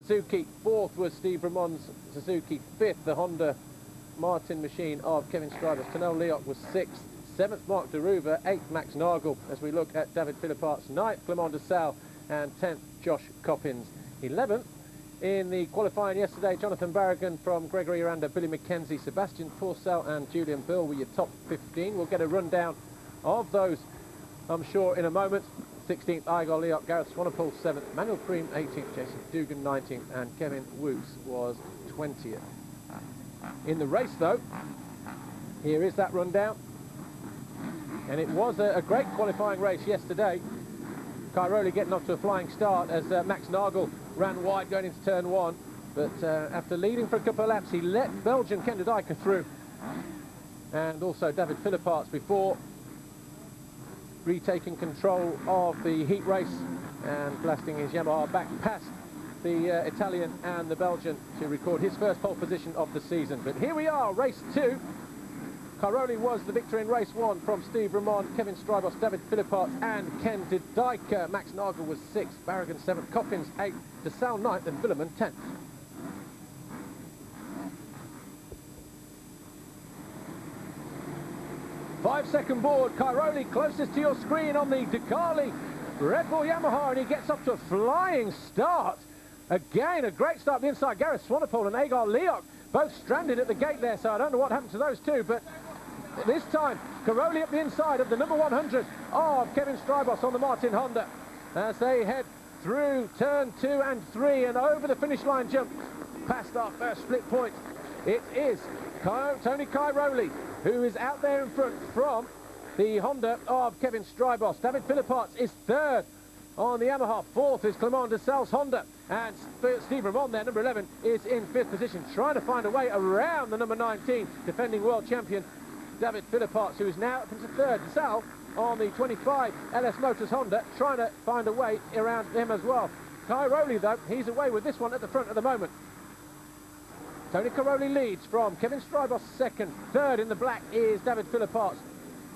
Suzuki. Fourth was Steve Ramon's Suzuki. Fifth, the Honda Martin machine of Kevin Strybos. Tonel Leoc was sixth. Seventh, Mark Deruva. Eighth, Max Nagel, as we look at David Philippart's. Ninth, Clement de Sal. And 10th, Josh Coppins. 11th, in the qualifying yesterday, Jonathan Barragan from Gregory Aranda, Billy McKenzie, Sebastian Pourcel and Julian Bill were your top 15. We'll get a rundown of those, I'm sure, in a moment. 16th, Igor Leoc, Gareth Swanepoel 7th, Manuel Preem 18th, Jason Dugan 19th, and Kevin Woos was 20th. In the race, though, here is that rundown. And it was a great qualifying race yesterday. Cairoli getting off to a flying start as Max Nagel ran wide going into turn one. But after leading for a couple of laps, he let Belgian Ken de Dijker through. And also David Philipparts before retaking control of the heat race and blasting his Yamaha back past the Italian and the Belgian to record his first pole position of the season. But here we are, race two. Cairoli was the victor in race one from Steve Ramon, Kevin Strybos, David Philipparts and Ken de Dijker. Max Nagel was 6th, Barragan 7th, Coppins 8th, de Sal 9th and Villeman 10th. Five-second board, Cairoli closest to your screen on the Ducati Red Bull Yamaha, and he gets up to a flying start. Again, a great start up the inside. Gareth Swanepoel and Igor Leoc both stranded at the gate there, so I don't know what happened to those two, but this time, Cairoli up the inside of the number 100 of Kevin Strybos on the Martin Honda as they head through turn 2 and 3 and over the finish line jump past our first split point. It is Tony Cairoli who is out there in front from the Honda of Kevin Strybos. David Philipparts is third on the Yamaha. Fourth is Clement de Sal's Honda. And Steve Ramon there, number 11, is in fifth position, trying to find a way around the number 19, defending world champion David Philipparts, who is now up into third. De Sal on the 25 LS Motors Honda, trying to find a way around him as well. Cairoli, though, he's away with this one at the front at the moment. Tony Cairoli leads from Kevin Strybos second. Third in the black is David Philipparts.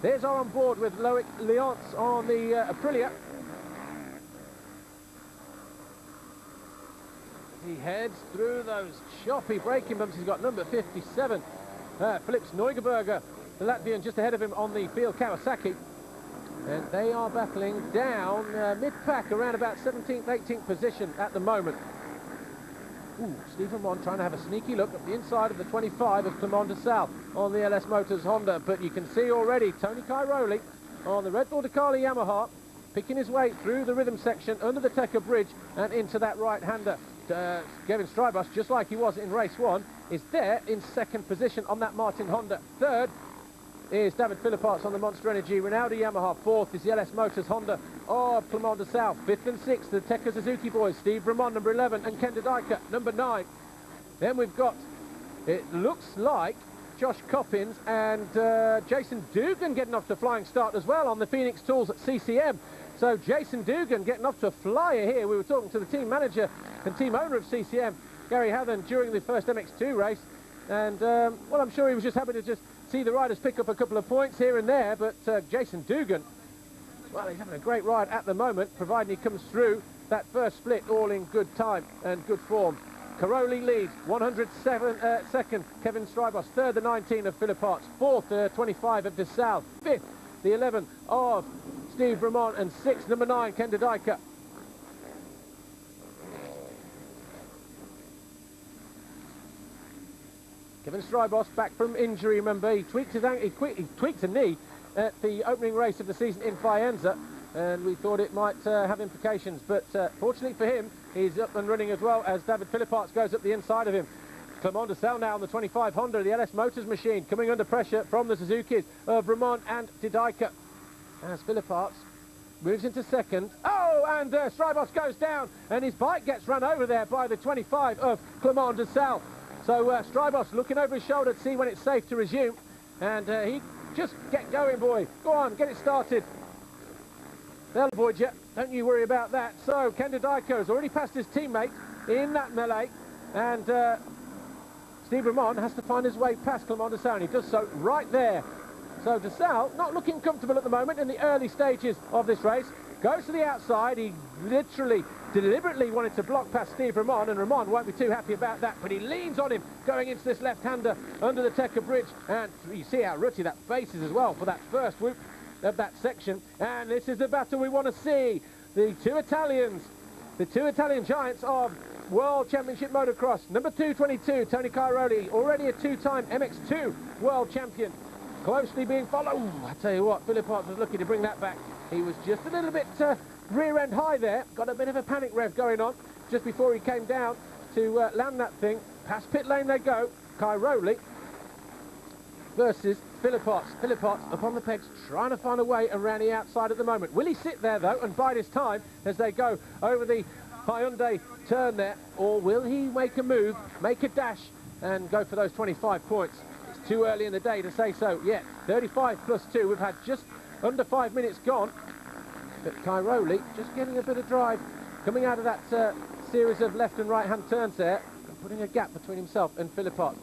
There's our on board with Loic Leonce on the Aprilia. He heads through those choppy braking bumps. He's got number 57, Philips Neugebauer, the Latvian, just ahead of him on the field Kawasaki. And they are battling down mid-pack, around about 17th, 18th position at the moment. Ooh, Steve Ramon trying to have a sneaky look at the inside of the 25 of Clement de Sal on the LS Motors Honda. But you can see already Tony Cairoli on the Red Bull Ducati Yamaha, picking his way through the rhythm section, under the Tecker Bridge and into that right-hander. Kevin Strybos, just like he was in race one, is there in second position on that Martin Honda. Third is David Philipparts on the Monster Energy Rinaldi Yamaha. Fourth is the LS Motors Honda of Clement de Sal. Fifth and sixth, the Tecker Suzuki boys, Steve Ramon, number 11, and Ken de Dijker, number 9. Then we've got, it looks like, Josh Coppins and Jason Dugan getting off to a flying start as well on the Phoenix Tools at CCM. So Jason Dugan getting off to a flyer here. We were talking to the team manager and team owner of CCM, Gary Hathen, during the first MX2 race. And, well, I'm sure he was just happy to just see the riders pick up a couple of points here and there. But Jason Dugan, well, he's having a great ride at the moment, providing he comes through that first split all in good time and good form. Cairoli leads, 102nd, Kevin Strybos. Third, the 19 of Philipparts. Fourth, 25 of de Sal. Fifth, the 11 of Steve Ramon, and sixth, number 9, Ken de Dijker. Kevin Strybos back from injury, remember, he tweaked his ankle, he tweaked a knee at the opening race of the season in Faenza, and we thought it might have implications, but fortunately for him, he's up and running as well as David Philipparts goes up the inside of him. Clement de Sal now on the 25 Honda, the LS Motors machine, coming under pressure from the Suzukis of Ramon and de Dijker. As Philipparts moves into second. Oh, and Strybos goes down, and his bike gets run over there by the 25 of Clement de Sal. So Strybos looking over his shoulder to see when it's safe to resume, and he just get going, boy. Go on, get it started. They'll avoid you. Don't you worry about that. So Ken de Dijker has already passed his teammate in that melee, and Steve Ramon has to find his way past Clement de Sal, and he does so right there. So de Sal, not looking comfortable at the moment in the early stages of this race, goes to the outside. He literally deliberately wanted to block past Steve Ramon, and Ramon won't be too happy about that, but he leans on him going into this left-hander under the Tekka bridge, and you see how rutty that face is as well for that first whoop of that section. And this is the battle we want to see. The two Italian giants of World Championship Motocross. Number 222, Tony Cairoli, already a two-time MX2 World Champion, closely being followed. I tell you what, Philippart was looking to bring that back. He was just a little bit rear end high there, got a bit of a panic rev going on just before he came down to land that thing. Past pit lane they go. Cairoli versus Philippart. Philippart up on the pegs, trying to find a way around the outside at the moment. Will he sit there though and bide his time as they go over the Hyundai turn there, or will he make a move, make a dash and go for those 25 points? It's too early in the day to say so yet. 35 plus 2, we've had just under 5 minutes gone. But Cairoli just getting a bit of drive, coming out of that series of left and right hand turns there, and putting a gap between himself and Philippart.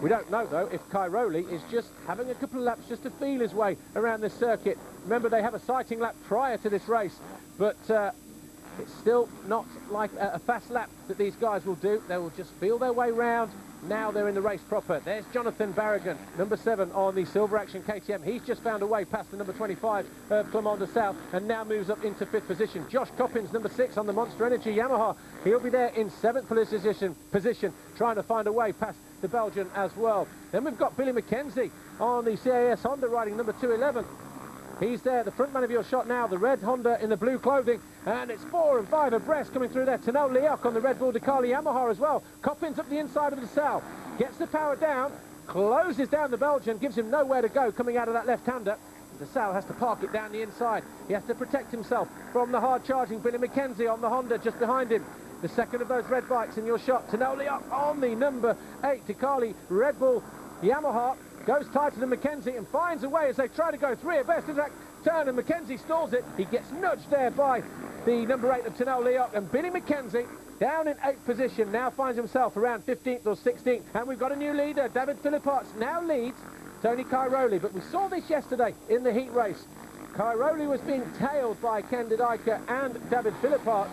We don't know though if Cairoli is just having a couple of laps just to feel his way around this circuit. Remember, they have a sighting lap prior to this race, but it's still not like a fast lap that these guys will do. They will just feel their way round. Now they're in the race proper. There's Jonathan Barragan, number 7 on the Silver Action KTM. He's just found a way past the number 25 of Clement de Sal and now moves up into 5th position. Josh Coppins, number 6 on the Monster Energy Yamaha. He'll be there in 7th position, trying to find a way past the Belgian as well. Then we've got Billy McKenzie on the CAS Honda riding number 211. He's there, the front man of your shot now, the red Honda in the blue clothing, and it's 4 and 5 abreast coming through there. Tano Leoc on the Red Bull Ducati Yamaha as well. Coppins up the inside of the Sal, gets the power down, closes down the Belgian, gives him nowhere to go coming out of that left-hander. The Sal has to park it down the inside. He has to protect himself from the hard-charging Billy McKenzie on the Honda just behind him. The second of those red bikes in your shot, Tano Leoc on the number 8 Ducati Red Bull Yamaha. Goes tighter than McKenzie and finds a way as they try to go 3 abreast into that turn, and McKenzie stalls it. He gets nudged there by the number 8 of Tano Leoc, and Billy McKenzie down in 8th position now finds himself around 15th or 16th, and we've got a new leader. David Philippart now leads Tony Cairoli, but we saw this yesterday in the heat race. Cairoli was being tailed by Ken de Dijker and David Philippart,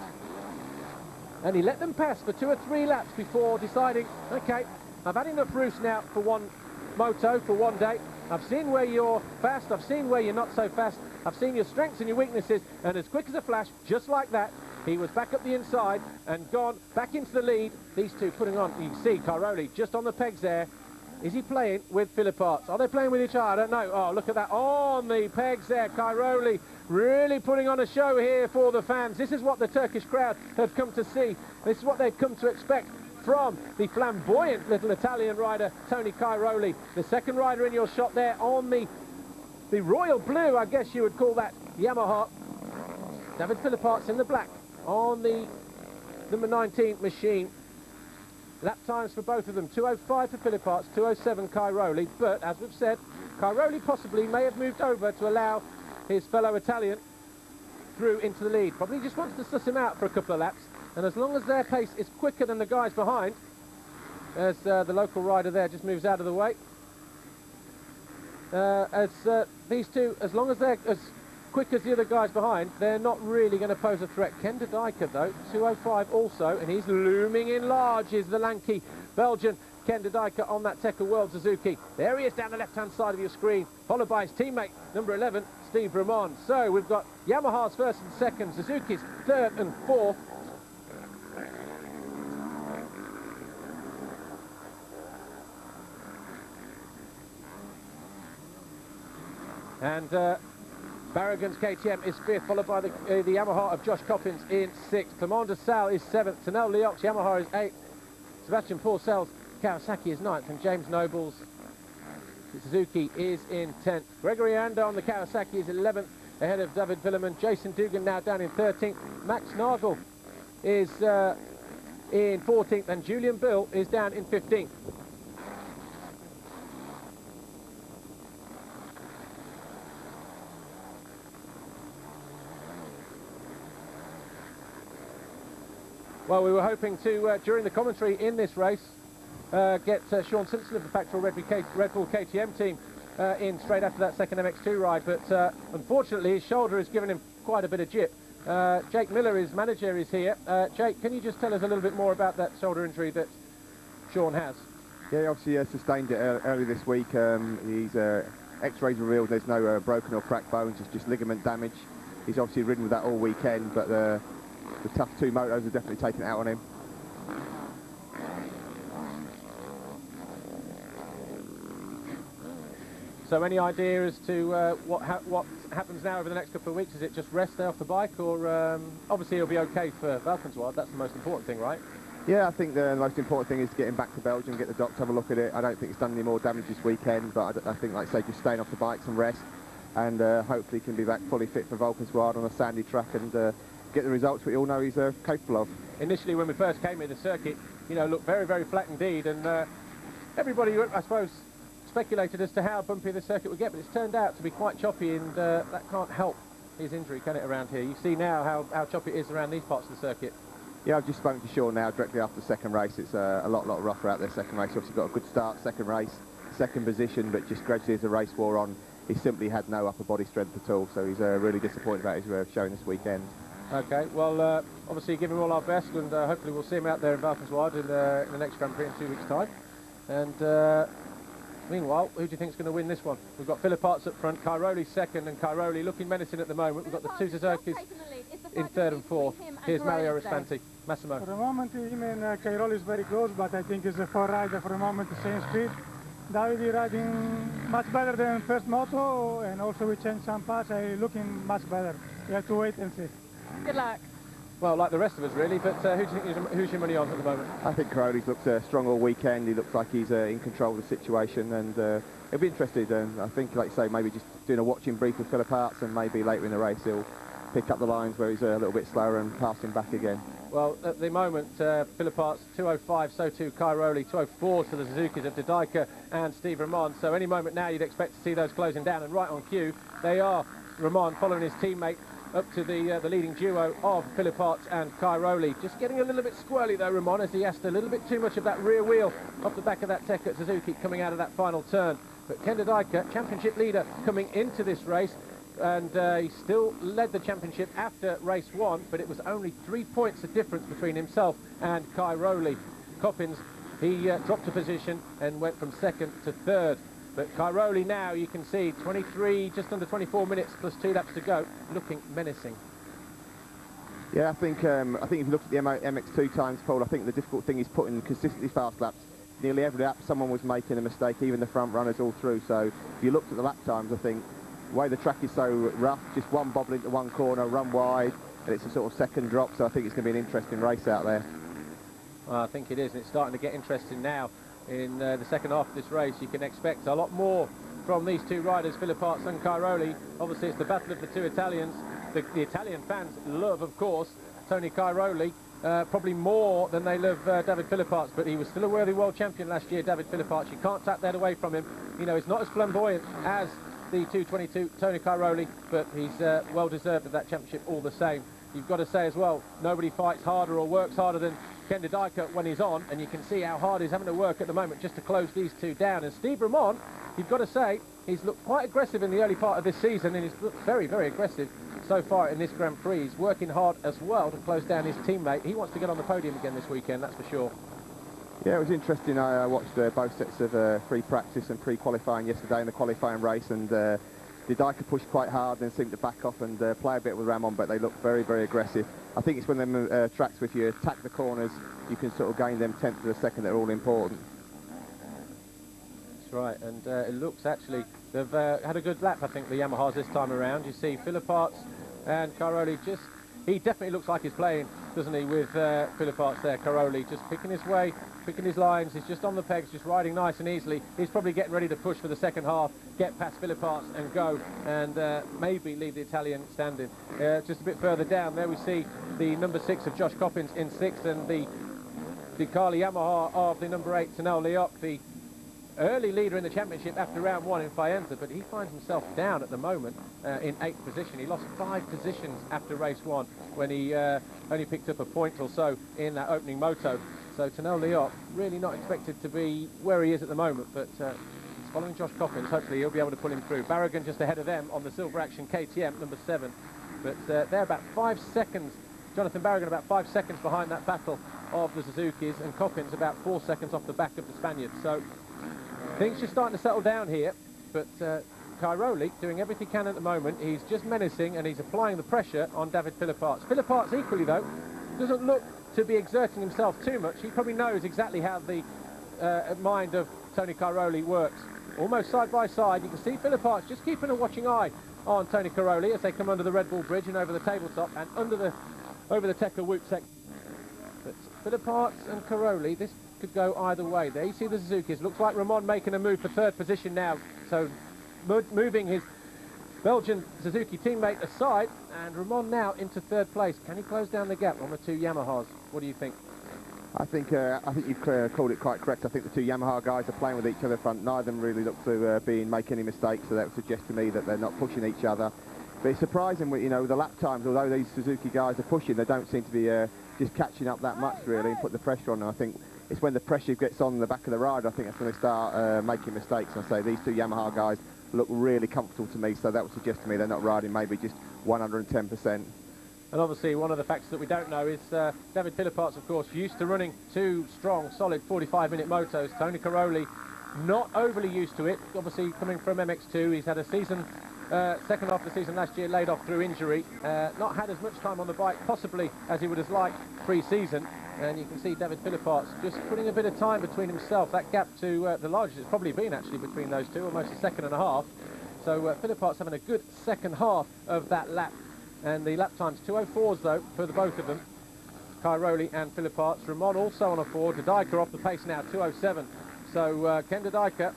and he let them pass for 2 or 3 laps before deciding, okay, I've had enough roost now for one moto, for one day. I've seen where you're fast, I've seen where you're not so fast, I've seen your strengths and your weaknesses, and as quick as a flash, just like that, he was back up the inside and gone back into the lead. These two putting on, you can see Cairoli just on the pegs there. Is he playing with Philippart? Are they playing with each other? I don't know. Oh, look at that on the pegs there. Cairoli really putting on a show here for the fans. This is what the Turkish crowd have come to see. This is what they've come to expect from the flamboyant little Italian rider, Tony Cairoli. The second rider in your shot there on the royal blue, I guess you would call that, Yamaha. David Philippart's in the black on the number 19 machine. Lap times for both of them, 2:05 for Philippart, 2:07 Cairoli, but as we've said, Cairoli possibly may have moved over to allow his fellow Italian through into the lead. Probably just wants to suss him out for a couple of laps. And as long as their pace is quicker than the guys behind, as the local rider there just moves out of the way, these two, as long as they're as quick as the other guys behind, they're not really going to pose a threat. Ken de Dijker, though, 2:05 also, and he's looming in large, is the lanky Belgian Ken de Dijker on that Tekka World Suzuki. There he is down the left-hand side of your screen, followed by his teammate, number 11, Steve Ramon. So we've got Yamaha's first and second, Suzuki's third and fourth. And Barragan's KTM is 5th, followed by the Yamaha of Josh Coppins in 6th. Clement de Sal is 7th. Tano Leoc's Yamaha is 8th. Sebastian Pourcel's Kawasaki is 9th. And James Noble's Suzuki is in 10th. Gregory Anda on the Kawasaki is 11th, ahead of David Villeman. Jason Dugan now down in 13th. Max Nagel is in 14th. And Julian Bill is down in 15th. Well, we were hoping to, during the commentary in this race, get Sean Simpson of the Factual Red Bull KTM team in straight after that second MX2 ride, but unfortunately his shoulder has given him quite a bit of jip, Jake Miller, his manager, is here. Jake, can you just tell us a little bit more about that shoulder injury that Sean has? Yeah, obviously sustained it early this week. He's X-rays revealed there's no broken or cracked bones, it's just ligament damage. He's obviously ridden with that all weekend, but the tough 2 motos have definitely taken it out on him. So any idea as to what happens now over the next couple of weeks? Is it just rest off the bike, or obviously it'll be okay for Valkenswaard? That's the most important thing, right? Yeah, I think the most important thing is to get him back to Belgium, get the docs to have a look at it. I don't think it's done any more damage this weekend, but I think, like I say, just staying off the bike, some rest, and hopefully he can be back fully fit for Valkenswaard on a sandy track and get the results we all know he's capable of. Initially, when we first came in, the circuit, you know, looked very, very flat indeed, and everybody, I suppose, speculated as to how bumpy the circuit would get, but it's turned out to be quite choppy, and that can't help his injury, can it, around here? You see now how choppy it is around these parts of the circuit. Yeah, I've just spoken to Sean now, directly after the second race. It's a lot rougher out there, second race. Obviously got a good start, second race, second position, but just gradually as the race wore on, he simply had no upper body strength at all, so he's really disappointed about his showing this weekend. Okay, well, obviously give him all our best, and hopefully we'll see him out there in Valkenswaard in the next Grand Prix in 2 weeks' time. And meanwhile, who do you think is going to win this one? We've got Philip Arts up front, Cairoli second, and Cairoli looking menacing at the moment. We've got the 2 Suzuki's in third and fourth. Here's Mario Rispanti. Massimo. For the moment, him and Cairoli is very close, but I think he's a 4 rider for the moment, the same speed. David is riding much better than first moto, and also we changed some parts, looking much better. We have to wait and see. Good luck. Well, like the rest of us, really, but who do you think who's your money on at the moment? I think Cairoli's looked strong all weekend. He looks like he's in control of the situation, and he'll be interested. And I think, like you say, maybe just doing a watching brief with Philip Arts, and maybe later in the race he'll pick up the lines where he's a little bit slower and pass him back again. Well, at the moment, Philip Arts 2:05, so too Cairoli 2:04 to the Suzuki's of Didika and Steve Ramon. So any moment now you'd expect to see those closing down, and right on cue they are. Ramon following his teammate up to the leading duo of Philip Arts and Cairoli. Just getting a little bit squirrely though, Ramon, as he asked a little bit too much of that rear wheel off the back of that Tekka Suzuki coming out of that final turn. But Ken Didika, championship leader, coming into this race, and he still led the championship after race 1, but it was only 3 points of difference between himself and Cairoli. Coppins, he dropped a position and went from second to third. But Cairoli now, you can see, 23, just under 24 minutes plus 2 laps to go, looking menacing. Yeah, I think if you look at the MX2 times, Paul, I think the difficult thing is putting consistently fast laps. Nearly every lap someone was making a mistake, even the front runners all through. So if you looked at the lap times, I think the way the track is so rough, just one bobble into one corner, run wide, and it's a sort of second drop, so I think it's going to be an interesting race out there. Well, I think it is, and it's starting to get interesting now. In the second half of this race, you can expect a lot more from these 2 riders, Philip Arts and Cairoli. Obviously, it's the battle of the 2 Italians. The Italian fans love, of course, Tony Cairoli, probably more than they love David Philip Arts, but he was still a worthy world champion last year, David Philip Arts. You can't take that away from him. You know, he's not as flamboyant as the 222 Tony Cairoli, but he's well deserved of that championship all the same. You've got to say as well, nobody fights harder or works harder than Ken Didika when he's on, and you can see how hard he's having to work at the moment just to close these 2 down. And Steve Ramon, you've got to say, he's looked quite aggressive in the early part of this season, and he's looked very, very aggressive so far in this Grand Prix. He's working hard as well to close down his teammate. He wants to get on the podium again this weekend, that's for sure. Yeah, it was interesting. I watched both sets of free practice and pre-qualifying yesterday in the qualifying race, and Didika pushed quite hard, then seemed to back off and play a bit with Ramon, but they looked very, very aggressive. I think it's when them tracks, if you attack the corners, you can sort of gain them tenths of a second that are all important. That's right, and it looks actually, they've had a good lap, I think, the Yamahas this time around. You see Philip Arts and Cairoli just, he definitely looks like he's playing, doesn't he, with Philip Arts there. Cairoli just picking his way, picking his lines, he's just on the pegs, just riding nice and easily. He's probably getting ready to push for the second half, get past Philip Arts and go, and maybe leave the Italian standing. Just a bit further down, there we see the number 6 of Josh Coppins in 6th, and the Carly Yamaha of the number 8, Tanel Leoc, the early leader in the championship after round 1 in Faenza, but he finds himself down at the moment in 8th position. He lost 5 positions after race 1 when he only picked up a point or so in that opening moto. So Tanel Leoc really not expected to be where he is at the moment, but he's following Josh Coppins. Hopefully he'll be able to pull him through. Barragan just ahead of them on the Silver Action KTM, number 7. but they're about 5 seconds. Jonathan Barragan about 5 seconds behind that battle of the Suzukis, and Coppins about 4 seconds off the back of the Spaniard. So things are starting to settle down here, but Cairoli doing everything he can at the moment. He's just menacing, and he's applying the pressure on David Philipparts. Philipparts equally, though, doesn't look to be exerting himself too much. He probably knows exactly how the mind of Tony Cairoli works. Almost side by side, you can see Philipparts just keeping a watching eye on Tony Cairoli as they come under the Red Bull Bridge and over the tabletop and over the Tekka Whoop section. But Philipparts and Cairoli, this could go either way. There you see the Suzukis. Looks like Ramon making a move for third position now. So moving his Belgian Suzuki teammate aside, and Ramon now into third place. Can he close down the gap on the two Yamahas? What do you think? I think you've called it quite correct. I think the two Yamaha guys are playing with each other front. Neither of them really look to make any mistakes, so that would suggest to me that they're not pushing each other. But it's surprising, you know, the lap times, although these Suzuki guys are pushing, they don't seem to be just catching up that much, really, and put the pressure on. And I think it's when the pressure gets on the back of the rider, I think that's when they start making mistakes. And I say these two Yamaha guys look really comfortable to me, so that would suggest to me they're not riding maybe just 110%. And obviously one of the factors that we don't know is David Philipparts, of course, used to running two strong, solid 45-minute motos. Tony Cairoli not overly used to it. Obviously coming from MX2, he's had a season, second half of the season last year, laid off through injury. Not had as much time on the bike possibly as he would have liked pre-season. And you can see David Philipparts just putting a bit of time between himself. That gap to the largest it's probably been actually between those two, almost a second and a half. So Philipparts having a good second half of that lap. And the lap times 2:04s though for the both of them, Cairoli and Philipparts. Ramon also on a 4. Dodika off the pace now, 2:07. So Ken Dodika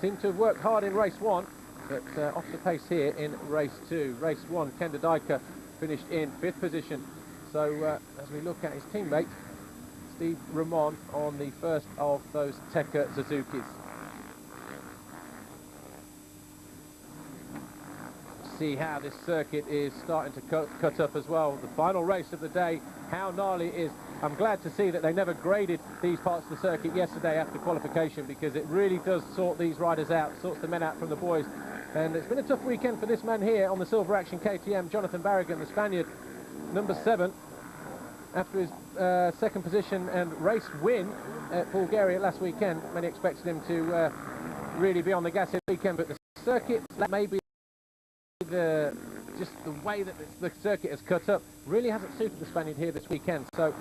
seemed to have worked hard in race 1, but off the pace here in race 2. Race 1, Ken Dodika finished in 5th position. So as we look at his teammate, Steve Ramon on the first of those Tekka Suzukis. See how this circuit is starting to cut up as well. The final race of the day, how gnarly it is. I'm glad to see that they never graded these parts of the circuit yesterday after qualification, because it really does sort these riders out, sorts the men out from the boys. And it's been a tough weekend for this man here on the Silver Action KTM, Jonathan Barragan, the Spaniard, number 7. After his second position and race win at Bulgaria last weekend, many expected him to really be on the gas this weekend, but the circuit maybe just the way that the circuit has cut up really hasn't suited the Spaniard here this weekend. So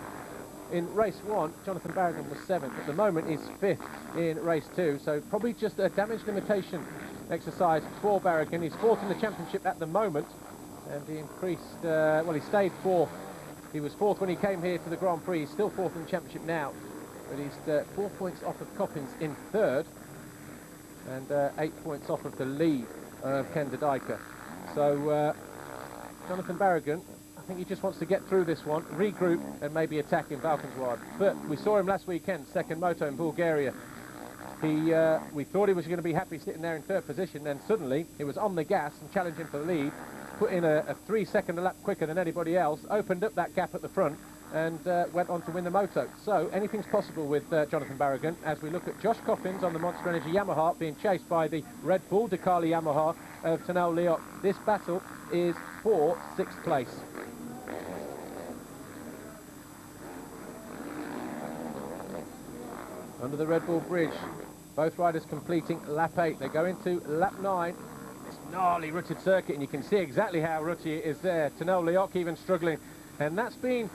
in race 1, Jonathan Barragan was 7th. At the moment he's 5th in race 2, so probably just a damage limitation exercise for Barragan. He's 4th in the championship at the moment, and he increased, well, he stayed 4th. He was 4th when he came here to the Grand Prix. He's still 4th in the championship now, but he's 4 points off of Coppins in 3rd, and 8 points off of the lead of Ken Dodika. So Jonathan Barragan, I think he just wants to get through this one, regroup, and maybe attack in Valkenswaard. But we saw him last weekend, second moto in Bulgaria. We thought he was going to be happy sitting there in 3rd position, then suddenly he was on the gas and challenging for the lead, put in a 3-second lap quicker than anybody else, opened up that gap at the front, and went on to win the moto. So anything's possible with Jonathan Barragan, as we look at Josh Coppins on the Monster Energy Yamaha being chased by the Red Bull Ducati Yamaha of Tanel Leoc. This battle is for 6th place. Under the Red Bull Bridge, both riders completing lap 8. They go into lap 9. This gnarly rutted circuit, and you can see exactly how rutty it is there. Tanel Leoc even struggling, and that's been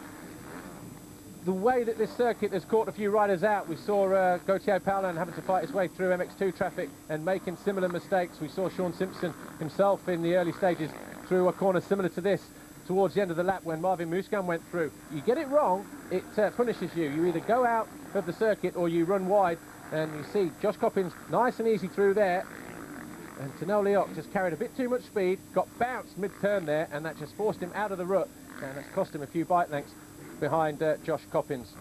the way that this circuit has caught a few riders out. We saw Gautier Paulin having to fight his way through MX2 traffic and making similar mistakes. We saw Sean Simpson himself in the early stages through a corner similar to this towards the end of the lap when Marvin Musquin went through. You get it wrong, it punishes you. You either go out of the circuit or you run wide, and you see Josh Coppins nice and easy through there, and Tanel Leoc just carried a bit too much speed, got bounced mid-turn there, and that just forced him out of the rut, and that's cost him a few bike lengths behind Josh Coppins.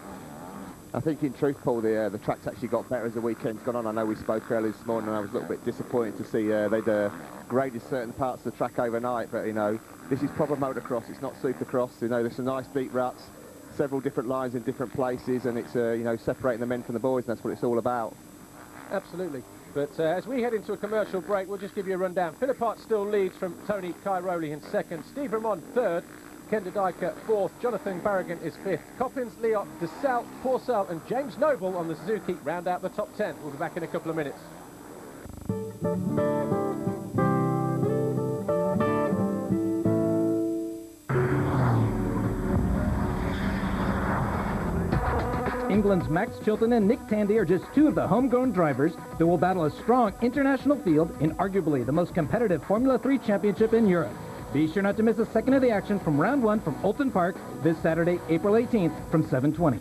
I think in truth, Paul, the track's actually got better as the weekend's gone on. I know we spoke earlier this morning and I was a little bit disappointed to see they'd graded certain parts of the track overnight, but you know, this is proper motocross, it's not supercross. You know, there's some nice deep ruts, several different lines in different places, and it's you know, separating the men from the boys, and that's what it's all about. Absolutely. But as we head into a commercial break, we'll just give you a rundown. Philippart still leads from Tony Cairoli in second, Steve Ramon third, Ken de Dijker fourth, Jonathan Barragan is fifth, Coppins, Liot, DeSalle, Porcel and James Noble on the Suzuki round out the top 10. We'll be back in a couple of minutes. England's Max Chilton and Nick Tandy are just two of the homegrown drivers that will battle a strong international field in arguably the most competitive Formula 3 championship in Europe. Be sure not to miss a second of the action from round one from Oulton Park this Saturday, April 18th from 7:20.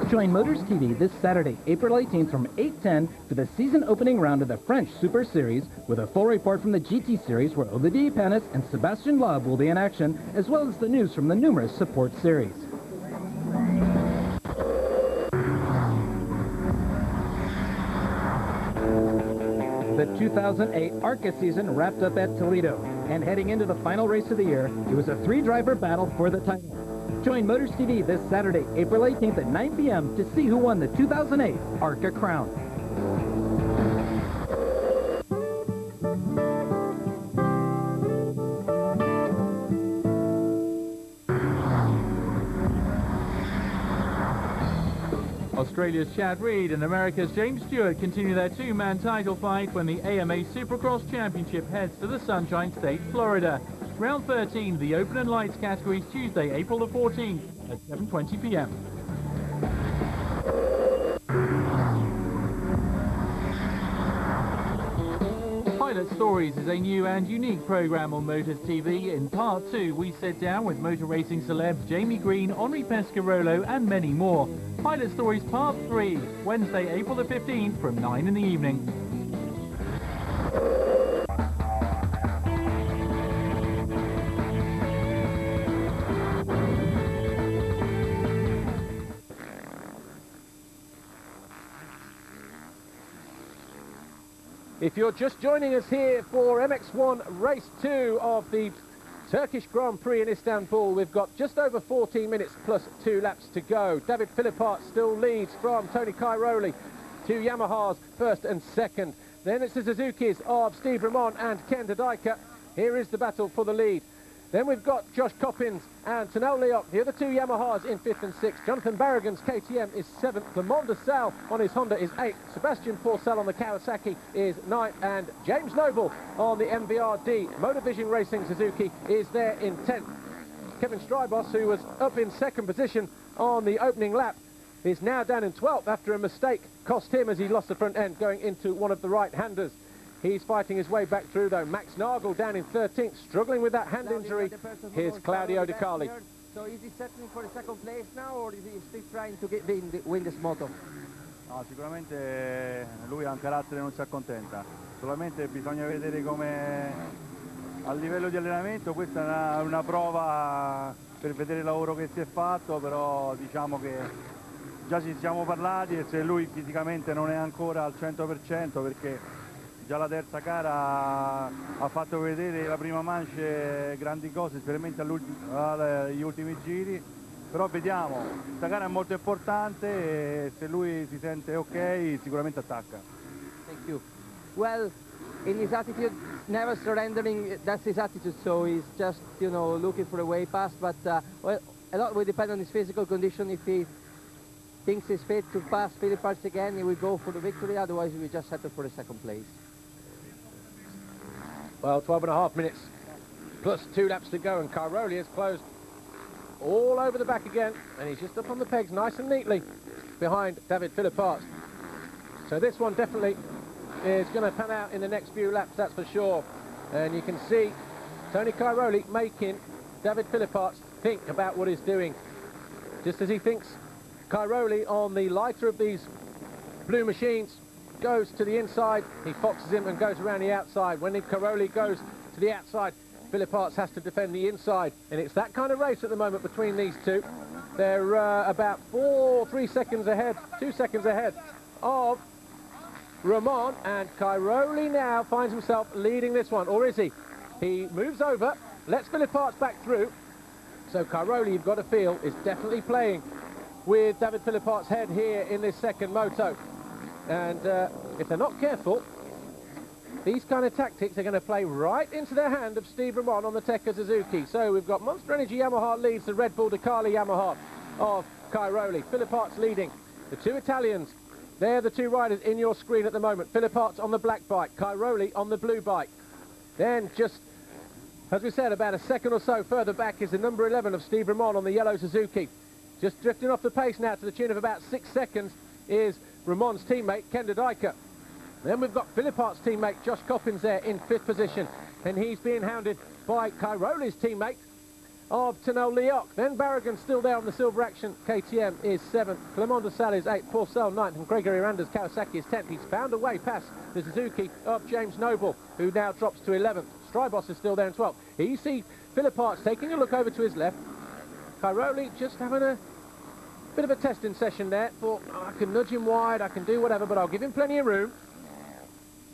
Join Motors TV this Saturday, April 18th from 8:10 for the season opening round of the French Super Series with a full report from the GT Series where Olivier Panis and Sébastien Loeb will be in action, as well as the news from the numerous support series. The 2008 ARCA season wrapped up at Toledo, and heading into the final race of the year, it was a three-driver battle for the title. Join Motors TV this Saturday, April 18th at 9 p.m. to see who won the 2008 ARCA crown. Australia's Chad Reed and America's James Stewart continue their two-man title fight when the AMA Supercross Championship heads to the Sunshine State, Florida. Round 13, the Open and Lights categories, Tuesday, April the 14th at 7:20 p.m. Pilot Stories is a new and unique program on Motors TV. In part 2, we sit down with motor racing celebs Jamie Green, Henri Pescarolo and many more. Pilot Stories Part 3, Wednesday, April the 15th from 9 in the evening. If you're just joining us here for MX1 Race 2 of the Turkish Grand Prix in Istanbul, we've got just over 14 minutes plus 2 laps to go. David Philippart still leads from Tony Cairoli. Two Yamahas, first and second. Then it's the Suzukis of Steve Ramon and Ken de Dijker. Here is the battle for the lead. Then we've got Josh Coppins and Tanel Liot, the other two Yamahas in 5th and 6th. Jonathan Barragan's KTM is 7th. Lamont DeSalle on his Honda is 8th. Sebastian Porcel on the Kawasaki is 9th. And James Noble on the MVRD Motorvision Racing Suzuki is there in 10th. Kevin Strybos, who was up in 2nd position on the opening lap, is now down in 12th after a mistake cost him as he lost the front end going into one of the right-handers. He's fighting his way back through, though. Max Nagel down in 13th, struggling with that hand injury. Here's Claudio De Carli. So is he settling for the second place now, or is he still trying to win this moto? No, sicuramente lui ha un carattere, non si accontenta. Solamente bisogna vedere come a livello di allenamento questa è una prova per vedere il lavoro che si è fatto, però diciamo che già ci siamo parlati e se lui fisicamente non è ancora al 100% perché già la terza gara ha fatto vedere la prima manche grandi cose, specialmente agli ultimi giri, però vediamo, questa gara è molto importante e se lui si sente ok sicuramente attacca. Thank you. Well, in his attitude, never surrendering, that's his attitude, so he's just, you know, looking for a way past, but well, a lot will depend on his physical condition. If he thinks he's fit to pass Philippart again, he will go for the victory, otherwise he will just settle for the second place. Well, 12.5 minutes plus 2 laps to go, and Cairoli has closed all over the back again, and he's just up on the pegs nice and neatly behind David Philippart. So this one definitely is going to pan out in the next few laps, that's for sure. And you can see Tony Cairoli making David Philippart think about what he's doing. Just as he thinks Cairoli on the lighter of these blue machines goes to the inside, he foxes him and goes around the outside. When Cairoli goes to the outside, Philippart has to defend the inside. And it's that kind of race at the moment between these two. They're about 3 seconds ahead, 2 seconds ahead of Ramon, and Cairoli now finds himself leading this one, or is he? He moves over, lets Philippart back through. So Cairoli, you've got to feel, is definitely playing with David Philippart's head here in this second moto. And if they're not careful, these kind of tactics are going to play right into their hand of Steve Ramon on the Tekka Suzuki. So we've got Monster Energy Yamaha leads the Red Bull Ducati Yamaha of Cairoli. Philippart's leading. The two Italians, they're the two riders in your screen at the moment. Philippart's on the black bike, Cairoli on the blue bike. Then just, as we said, about a second or so further back is the number 11 of Steve Ramon on the yellow Suzuki. Just drifting off the pace now to the tune of about 6 seconds is Ramon's teammate, Kenda Dyker. Then we've got Philippart's teammate, Josh Coppins, there in 5th position. And he's being hounded by Cairoli's teammate of Tanel Leoc. Then Barragan still there on the Silver Action. KTM is 7th. Clement de Sal is 8th. Porcel 9th. And Gregory Aranda's Kawasaki is 10th. He's found a way past the Suzuki of James Noble, who now drops to 11th. Strybos is still there in 12th. Here you see Philippart's taking a look over to his left. Cairoli just having a bit of a testing session there. Thought, oh, I can nudge him wide, I can do whatever, but I'll give him plenty of room.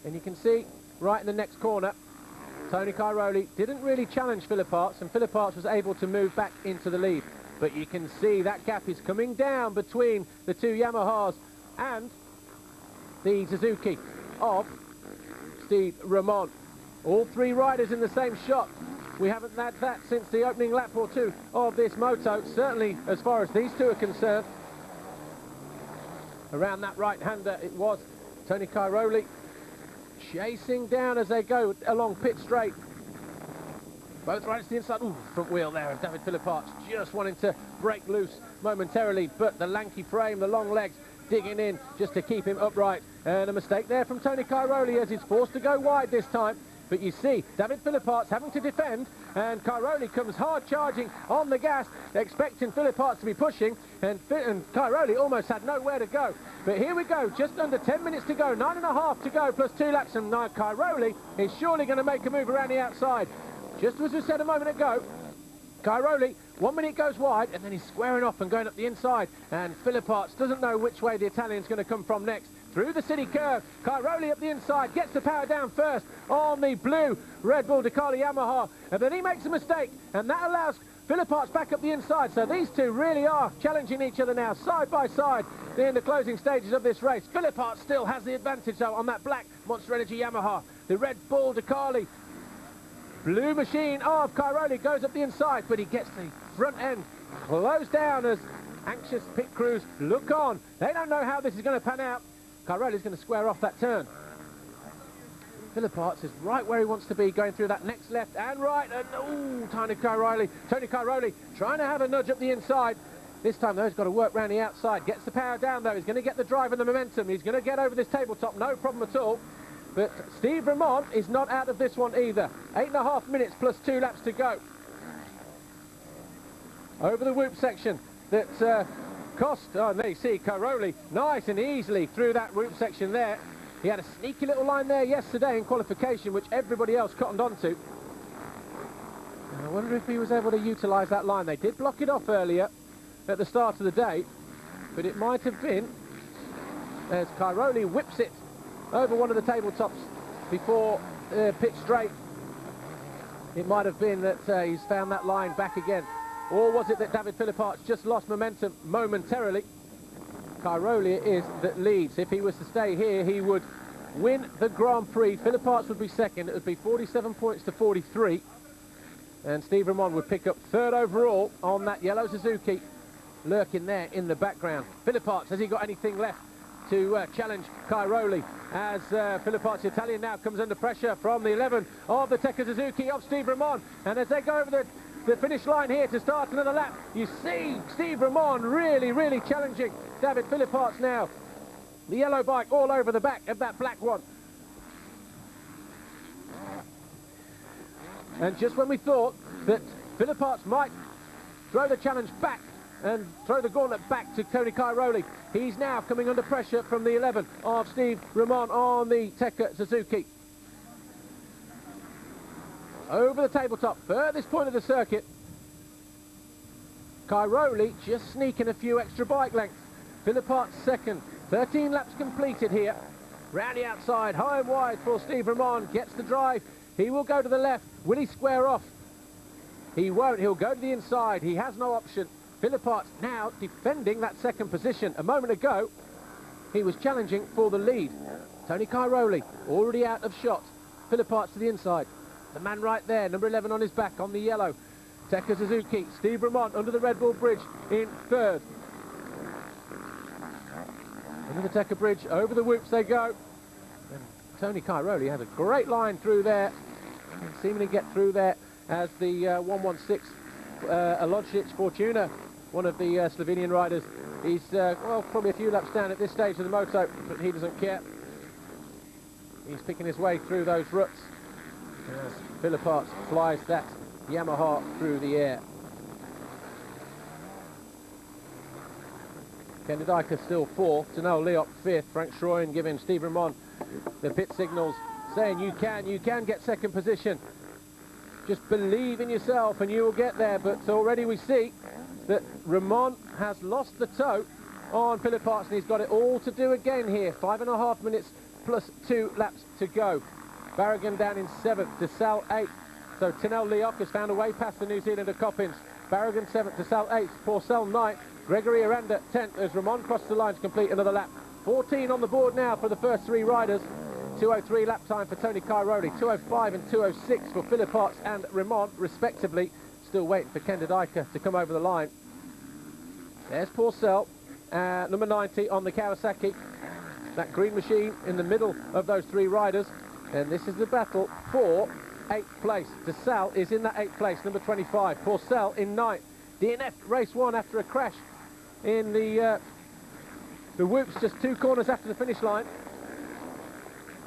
And you can see right in the next corner, Tony Cairoli didn't really challenge Philippart's, and Philippart's was able to move back into the lead. But you can see that gap is coming down between the two Yamahas and the Suzuki of Steve Ramon. All three riders in the same shot. We haven't had that since the opening lap or two of this moto, certainly as far as these two are concerned. Around that right-hander it was Tony Cairoli chasing down as they go along pit straight. Both riders to the inside. Ooh, front wheel there, and David Philippart's just wanting to break loose momentarily, but the lanky frame, the long legs, digging in just to keep him upright. And a mistake there from Tony Cairoli as he's forced to go wide this time. But you see, David Philippart's having to defend, and Cairoli comes hard charging on the gas, expecting Philippart's to be pushing, and Cairoli almost had nowhere to go. But here we go, just under 10 minutes to go, 9.5 to go, plus 2 laps, and now Cairoli is surely going to make a move around the outside. Just as we said a moment ago, Cairoli, 1 minute goes wide, and then he's squaring off and going up the inside, and Philippart's doesn't know which way the Italian's going to come from next. Through the city curve, Cairoli up the inside, gets the power down first on the blue Red Bull Ducati Yamaha, and then he makes a mistake, and that allows Philippart's back up the inside. So these two really are challenging each other now, side by side, in the closing stages of this race. Philippart's still has the advantage, though, on that black Monster Energy Yamaha. The Red Bull Ducati blue machine of Cairoli goes up the inside, but he gets the front end closed down as anxious pit crews look on. They don't know how this is going to pan out. Cairoli's going to square off that turn. Philippart's is right where he wants to be, going through that next left and right, and ooh, Tony Cairoli trying to have a nudge up the inside. This time though, he's got to work round the outside, gets the power down though, he's going to get the drive and the momentum, he's going to get over this tabletop, no problem at all. But Steve Ramon is not out of this one either. 8.5 minutes plus 2 laps to go. Over the whoop section that oh, there you see Cairoli nice and easily through that whoop section there. He had a sneaky little line there yesterday in qualification, which everybody else cottoned onto. And I wonder if he was able to utilise that line. They did block it off earlier at the start of the day, but it might have been as Cairoli whips it over one of the tabletops before pit straight. It might have been that he's found that line back again. Or was it that David Philippart's just lost momentum momentarily? Cairoli is that leads. If he was to stay here, he would win the Grand Prix. Philippart's would be second. It would be 47 points to 43. And Steve Ramon would pick up third overall on that yellow Suzuki, lurking there in the background. Philippart's, has he got anything left to challenge Cairoli? As Philippart's Italian now comes under pressure from the 11 of the Tekka Suzuki of Steve Ramon. And as they go over the finish line here to start another lap, you see Steve Ramon really challenging David Philippart's now. The yellow bike all over the back of that black one. And just when we thought that Philippart's might throw the challenge back and throw the gauntlet back to Tony Cairoli, he's now coming under pressure from the 11 of Steve Ramon on the Tekka Suzuki. Over the tabletop, furthest point of the circuit. Cairoli just sneaking a few extra bike lengths. Philippart's second. 13 laps completed here. Round the outside, high and wide for Steve Ramon. Gets the drive. He will go to the left. Will he square off? He won't. He'll go to the inside. He has no option. Philippart's now defending that second position. A moment ago, he was challenging for the lead. Tony Cairoli already out of shot. Philippart's to the inside. The man right there, number 11 on his back on the yellow. Tekka Suzuki, Steve Ramon under the Red Bull Bridge in third. Under the Tekka Bridge, over the whoops they go. And Tony Cairoli has a great line through there. And seemingly get through there as the 116 Alodžić Fortuna, one of the Slovenian riders. He's, well, probably a few laps down at this stage of the moto, but he doesn't care. He's picking his way through those ruts as Philippart flies that Yamaha through the air. Ken de Dijker still fourth, Tanel Leop fifth, Frank Schroyen giving Steve Ramon the pit signals, saying you can get second position. Just believe in yourself and you will get there. But already we see that Ramon has lost the toe on Philippart, and he's got it all to do again here. 5.5 minutes plus 2 laps to go. Barragan down in 7th, DeSalle 8th. So Tanel Leop has found a way past the New Zealander Coppins. Barragan 7th, DeSalle 8th, Porcel 9th, Gregory Aranda 10th as Ramon crosses the line to complete another lap. 14 on the board now for the first 3 riders. 2:03 lap time for Tony Cairoli, 2:05 and 2:06 for Philippart and Ramon, respectively. Still waiting for Ken de Dijker to come over the line. There's Porcel, number 90 on the Kawasaki. That green machine in the middle of those 3 riders. And this is the battle for 8th place. DeSalle is in that 8th place, number 25. Porcel in 9th. DNF race 1 after a crash in the whoops just 2 corners after the finish line.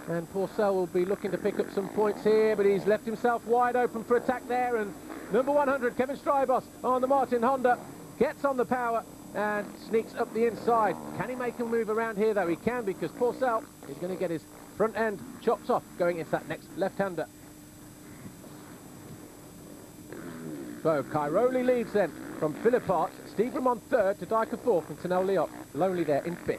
And Porcel will be looking to pick up some points here, but he's left himself wide open for attack there. And number 100, Kevin Strybos on the Martin Honda, gets on the power and sneaks up the inside. Can he make a move around here, though? He can, because Porcel is going to get his front end chopped off going into that next left-hander. So Cairoli leads then from Philippart, Steve Ramon 3rd, to Dijker 4th, and Tanel Leop lonely there in 5th.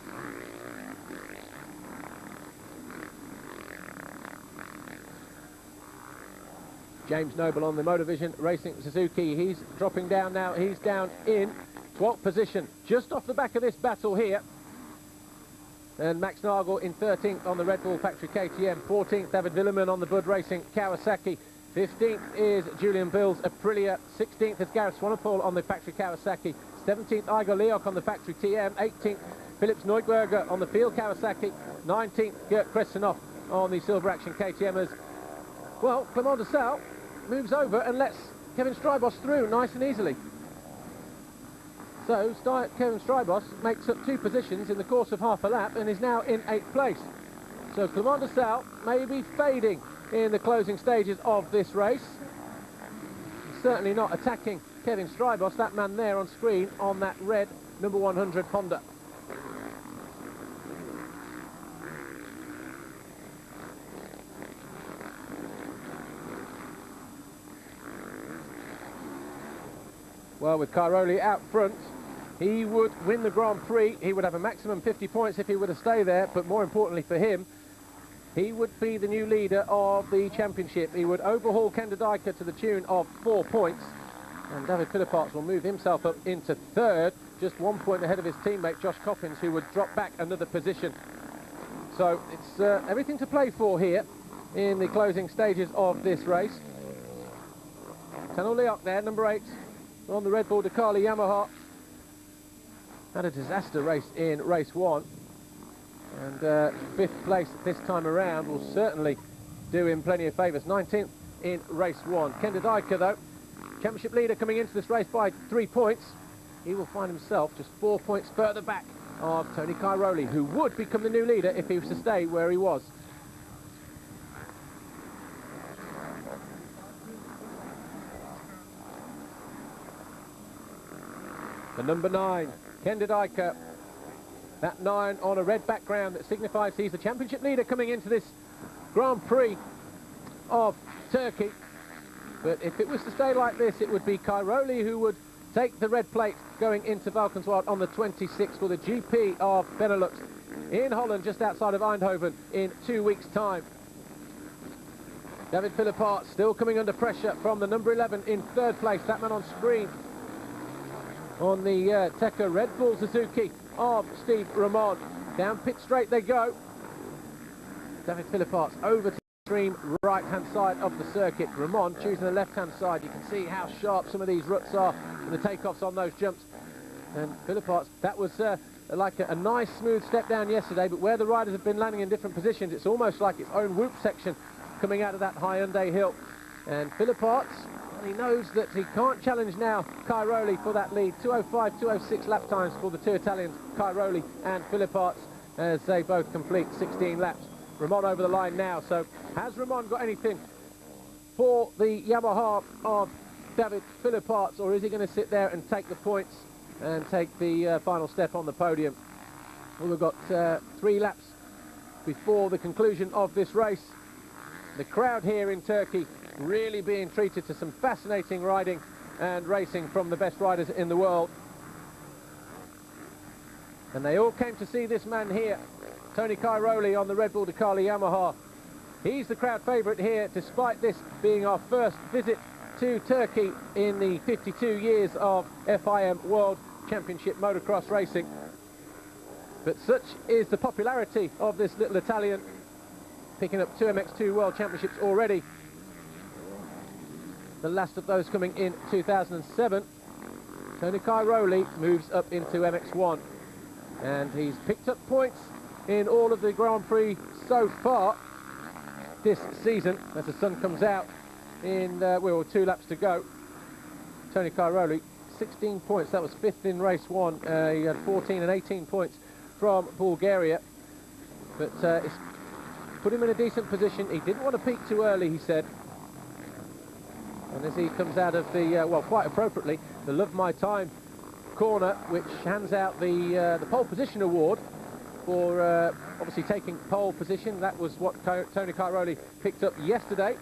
James Noble on the Motorvision Racing Suzuki. He's dropping down now. He's down in 12th position, just off the back of this battle here. And Max Nagel in 13th on the Red Bull Factory KTM. 14th, David Willeman on the Bud Racing Kawasaki. 15th is Julian Bills Aprilia. 16th is Gareth Swanepoel on the Factory Kawasaki. 17th, Igor Leok on the Factory TM. 18th, Philips Neuberger on the Field Kawasaki. 19th, Gert Kressenoff on the Silver Action KTMers. Well, Clement DeSalle moves over and lets Kevin Strybos through nice and easily. So Kevin Strybos makes up 2 positions in the course of half a lap and is now in 8th place. So Clement DeSalle may be fading in the closing stages of this race. He's certainly not attacking Kevin Strybos, that man there on screen on that red number 100 Honda. Well, with Cairoli out front, he would win the Grand Prix. He would have a maximum 50 points if he were to stay there, but more importantly for him, he would be the new leader of the championship. He would overhaul Ken de Dijker to the tune of 4 points, and David Philippart will move himself up into 3rd, just 1 point ahead of his teammate Josh Coppins, who would drop back another position. So it's everything to play for here in the closing stages of this race. Tanel Leok there, number 8. On the Red Bull Ducati Yamaha. Had a disaster race in race 1, and 5th place this time around will certainly do him plenty of favours. 19th in race 1. Ken de Dijker, though, championship leader coming into this race by 3 points. He will find himself just 4 points further back of Tony Cairoli, who would become the new leader if he was to stay where he was. The number 9, Ken de Dijker. That 9 on a red background that signifies he's the championship leader coming into this Grand Prix of Turkey. But if it was to stay like this, it would be Cairoli who would take the red plate going into Valkenswaard on the 26th for the GP of Benelux in Holland, just outside of Eindhoven, in 2 weeks' time. David Philippart still coming under pressure from the number 11 in 3rd place, that man on screen. on the Tekka Red Bull Suzuki of Steve Ramon. Down pit straight they go. David Philipparts over to the extreme right-hand side of the circuit. Ramon choosing the left-hand side. You can see how sharp some of these ruts are and the takeoffs on those jumps. And Philipparts, that was like a nice smooth step down yesterday, but where the riders have been landing in different positions, it's almost like its own whoop section coming out of that Hyundai hill. And Philipparts, well, he knows that he can't challenge now Cairoli for that lead. 2:05, 2:06 lap times for the two Italians, Cairoli and Philipparts, as they both complete 16 laps. Ramon over the line now, so has Ramon got anything for the Yamaha of David Philipparts, or is he going to sit there and take the points and take the final step on the podium? Well, we've got 3 laps before the conclusion of this race. The crowd here in Turkey really being treated to some fascinating riding and racing from the best riders in the world. And they all came to see this man here, Tony Cairoli on the Red Bull Ducati Yamaha. He's the crowd favourite here, despite this being our first visit to Turkey in the 52 years of FIM World Championship motocross racing. But such is the popularity of this little Italian, picking up 2 MX2 World Championships already. The last of those coming in 2007. Tony Cairoli moves up into MX1, and he's picked up points in all of the Grand Prix so far this season as the sun comes out in, well, 2 laps to go. Tony Cairoli, 16 points, that was 5th in race 1. He had 14 and 18 points from Bulgaria, but it's put him in a decent position. He didn't want to peak too early, he said. And as he comes out of the, well, quite appropriately, the Love My Time corner, which hands out the pole position award for obviously taking pole position. That was what Tony Cairoli picked up yesterday.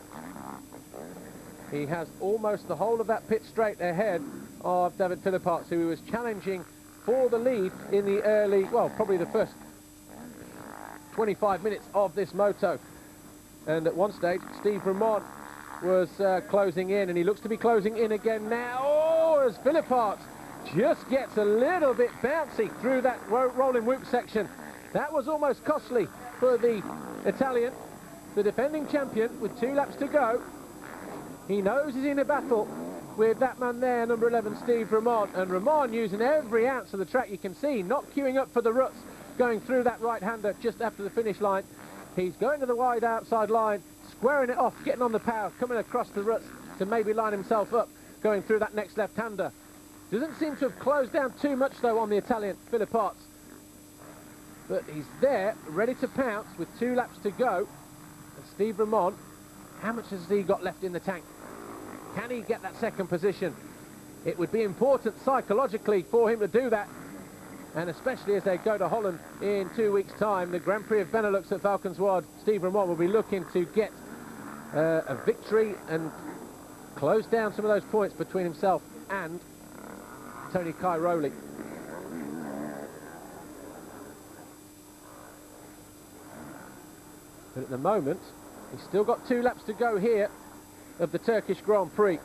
He has almost the whole of that pit straight ahead of David Philipparts, who was challenging for the lead in the early, well, probably the first 25 minutes of this moto. And at one stage, Steve Ramon was closing in, and he looks to be closing in again now. Oh, as Philipparts just gets a little bit bouncy through that rolling whoop section. That was almost costly for the Italian, the defending champion, with 2 laps to go. He knows he's in a battle with that man there, number 11, Steve Ramon. And Ramon using every ounce of the track. You can see, not queuing up for the ruts, going through that right-hander just after the finish line. He's going to the wide outside line, squaring it off, getting on the power, coming across the ruts to maybe line himself up, going through that next left-hander. Doesn't seem to have closed down too much, though, on the Italian, Philipparts. But he's there, ready to pounce with 2 laps to go. And Steve Ramon, how much has he got left in the tank? Can he get that second position? It would be important psychologically for him to do that. And especially as they go to Holland in 2 weeks' time, the Grand Prix of Benelux at Valkenswaard, Steve Ramon will be looking to get a victory and close down some of those points between himself and Tony Cairoli. But at the moment, he's still got 2 laps to go here of the Turkish Grand Prix.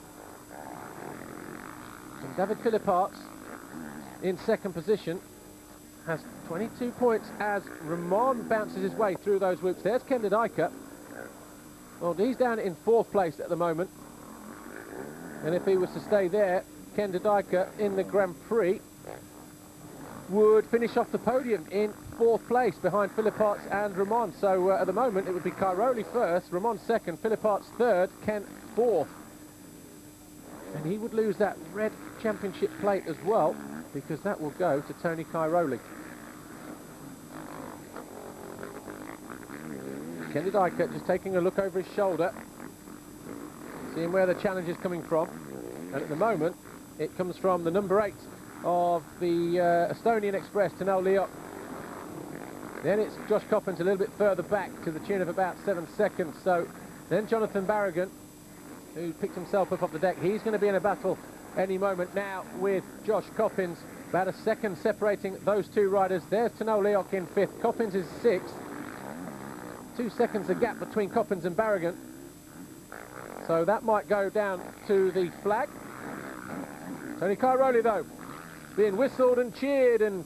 And David Philipparts in second position has 22 points as Ramon bounces his way through those whoops. There's Kender Dijker. Well, he's down in 4th place at the moment. And if he was to stay there, Kender Dijker in the Grand Prix would finish off the podium in 4th place behind Philipparts and Ramon. So at the moment, it would be Cairoli first, Ramon second, Philipparts third, Ken 4th. And he would lose that red championship plate as well, because that will go to Tony Cairoli. Kender Dijker just taking a look over his shoulder, seeing where the challenge is coming from. And at the moment, it comes from the number 8 of the Estonian Express, Tanel Liok. Then it's Josh Coppins a little bit further back to the tune of about 7 seconds. So then Jonathan Barragan, who picked himself up off the deck, he's going to be in a battle any moment now with Josh Coppins. About a second separating those 2 riders. There's Tanel Liok in 5th. Coppins is 6th. 2 seconds a gap between Coppins and Barragan. So that might go down to the flag. Tony Cairoli, though, being whistled and cheered and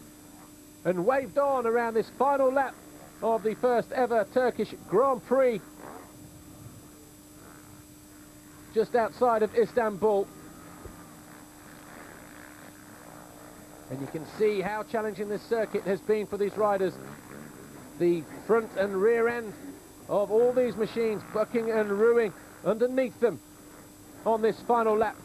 waved on around this final lap of the first ever Turkish Grand Prix just outside of Istanbul. And you can see how challenging this circuit has been for these riders. The front and rear end of all these machines bucking and ruing underneath them on this final lap,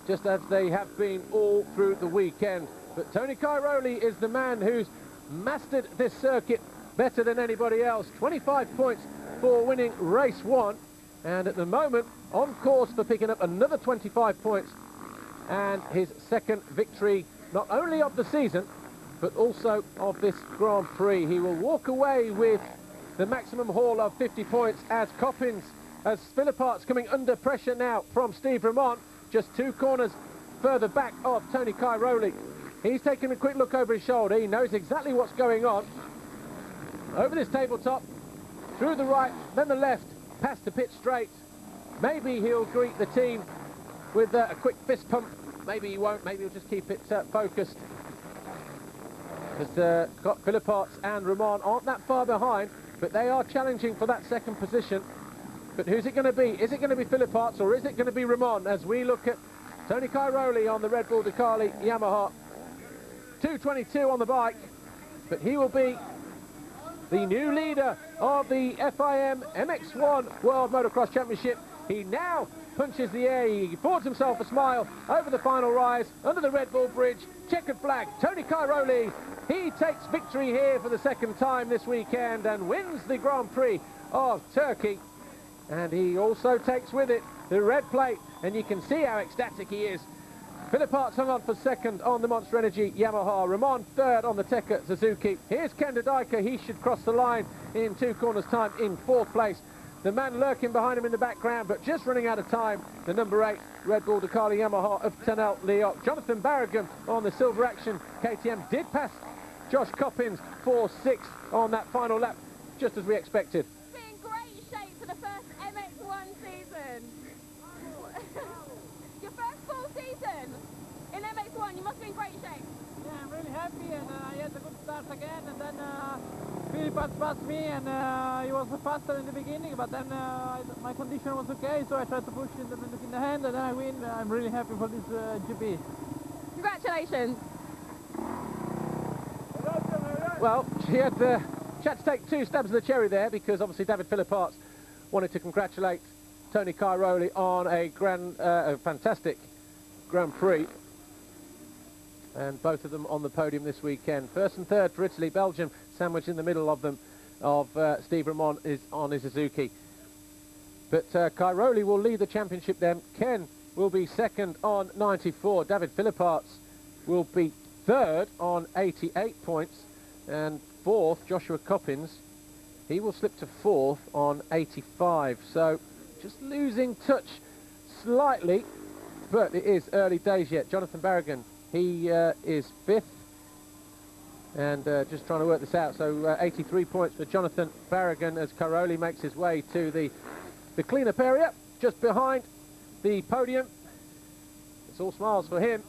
just as they have been all through the weekend. But Tony Cairoli is the man who's mastered this circuit better than anybody else. 25 points for winning race 1, and at the moment on course for picking up another 25 points and his second victory, not only of the season but also of this Grand Prix. He will walk away with the maximum haul of 50 points as Coppins, as Philippart's coming under pressure now from Steve Ramon, just 2 corners further back of Tony Cairoli. He's taking a quick look over his shoulder. He knows exactly what's going on. Over this tabletop, through the right, then the left, past the pit straight. Maybe he'll greet the team with a quick fist pump. Maybe he won't. Maybe he'll just keep it focused. As Philippart's and Ramon aren't that far behind, but they are challenging for that second position. But who's it going to be? Is it going to be Philippart's or is it going to be Ramon? As we look at Tony Cairoli on the Red Bull Ducati Yamaha, 2:22 on the bike, but he will be the new leader of the FIM MX1 World Motocross Championship. He now punches the air. He affords himself a smile over the final rise, under the Red Bull Bridge, checkered flag. Tony Cairoli, he takes victory here for the second time this weekend and wins the Grand Prix of Turkey. And he also takes with it the red plate, and you can see how ecstatic he is. Philippart's hung on for second on the Monster Energy Yamaha. Ramon third on the Tekka Suzuki. Here's Ken Dodika. He should cross the line in 2 corners' time in 4th place. The man lurking behind him in the background, but just running out of time, the number 8 Red Bull Ducati Yamaha of Tanel Leok. Jonathan Barragan on the Silver Action KTM did pass Josh Coppins for 6th on that final lap, just as we expected. In great shape for the first MX1 season. Your first full season in MX1, you must be in great shape. Yeah, I'm really happy, and I had a good start again, and then Philippart passed me, and he was faster in the beginning, but then my condition was okay, so I tried to push in the hand, and then I win. I'm really happy for this GP. Congratulations. Well, she had to take 2 stabs of the cherry there, because obviously David Philippart wanted to congratulate Tony Cairoli on a fantastic Grand Prix, and both of them on the podium this weekend. First and third for Italy. Belgium sandwiched in the middle of them, of Steve Ramon is on his Suzuki. But Cairoli will lead the championship then. Ken will be second on 94. David Philippart will be third on 88 points, and fourth, Joshua Coppins, he will slip to 4th on 85. So just losing touch slightly, but it is early days yet. Jonathan Barragan, he is 5th, and just trying to work this out. So 83 points for Jonathan Barragan as Cairoli makes his way to the cleanup area just behind the podium. It's all smiles for him,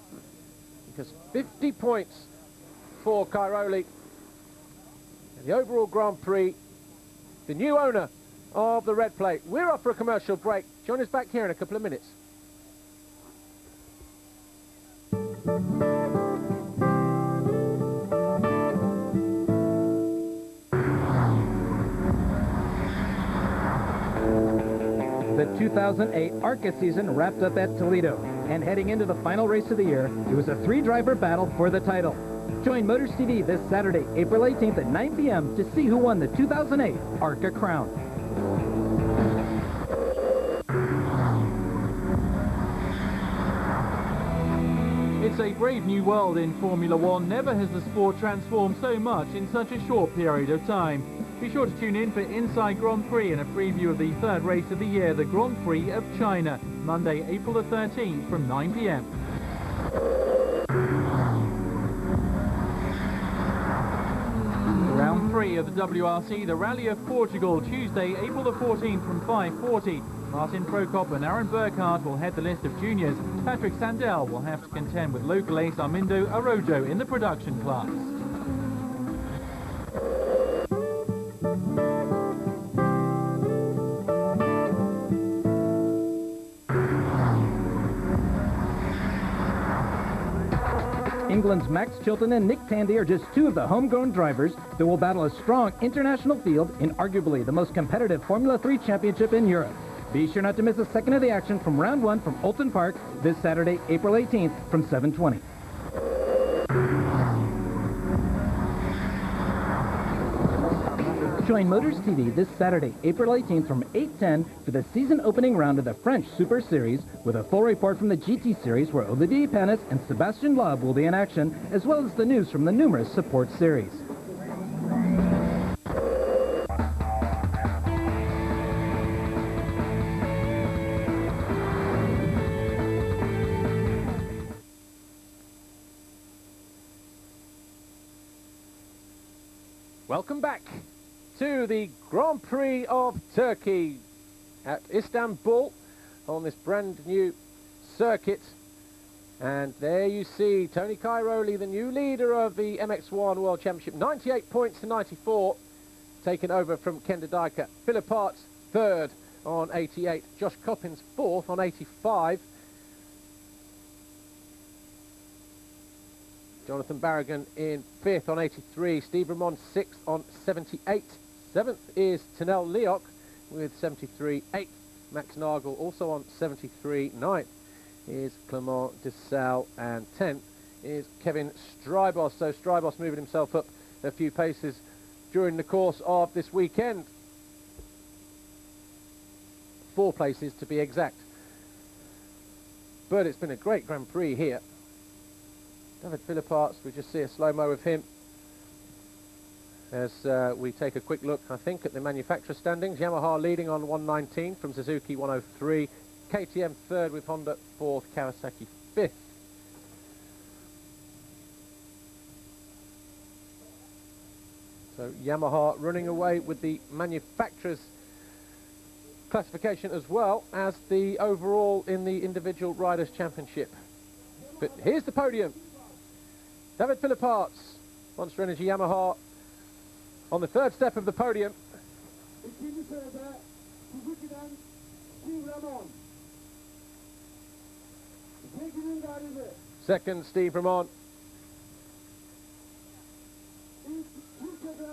because 50 points for Cairoli. And the overall Grand Prix, the new owner of the red plate. We're off for a commercial break. Join us back here in a couple of minutes. The 2008 ARCA season wrapped up at Toledo, and heading into the final race of the year, it was a 3-driver battle for the title. Join Motors TV this Saturday, April 18th at 9 p.m. to see who won the 2008 ARCA crown. It's a brave new world in Formula One. Never has the sport transformed so much in such a short period of time. Be sure to tune in for Inside Grand Prix and a preview of the 3rd race of the year, the Grand Prix of China, Monday, April the 13th from 9 p.m. Round 3 of the WRC, the Rally of Portugal, Tuesday, April the 14th from 5:40. Martin Prokop and Aaron Burkhardt will head the list of juniors. Patrick Sandell will have to contend with local ace Armindo Arojo in the production class. England's Max Chilton and Nick Tandy are just two of the homegrown drivers that will battle a strong international field in arguably the most competitive Formula 3 championship in Europe. Be sure not to miss a second of the action from round one from Oulton Park this Saturday, April 18th from 7:20. Join Motors TV this Saturday, April 18th from 8:10 for the season opening round of the French Super Series with a full report from the GT Series where Olivier Panis and Sébastien Loeb will be in action, as well as the news from the numerous support series. Welcome back to the Grand Prix of Turkey at Istanbul on this brand new circuit. And there you see Tony Cairoli, the new leader of the MX1 World Championship, 98 points to 94, taken over from Kenda Dyker. Philip Arts third on 88, Josh Coppins fourth on 85. Jonathan Barragan in 5th on 83, Steve Ramon 6th on 78. 7th is Tanel Leok with 73. 8th, Max Nagel also on 73. 9th is Clement Dessau, and 10th is Kevin Strybos. So Strybos moving himself up a few paces during the course of this weekend. 4 places to be exact. But it's been a great Grand Prix here. David Philipparts, we just see a slow-mo of him as we take a quick look, I think, at the manufacturer standings. Yamaha leading on 119 from Suzuki 103. KTM third with Honda 4th, Kawasaki 5th. So Yamaha running away with the manufacturer's classification as well as the overall in the individual riders championship. But here's the podium. David Philipparts, Monster Energy Yamaha, on the 3rd step of the podium. Second, Steve Ramon.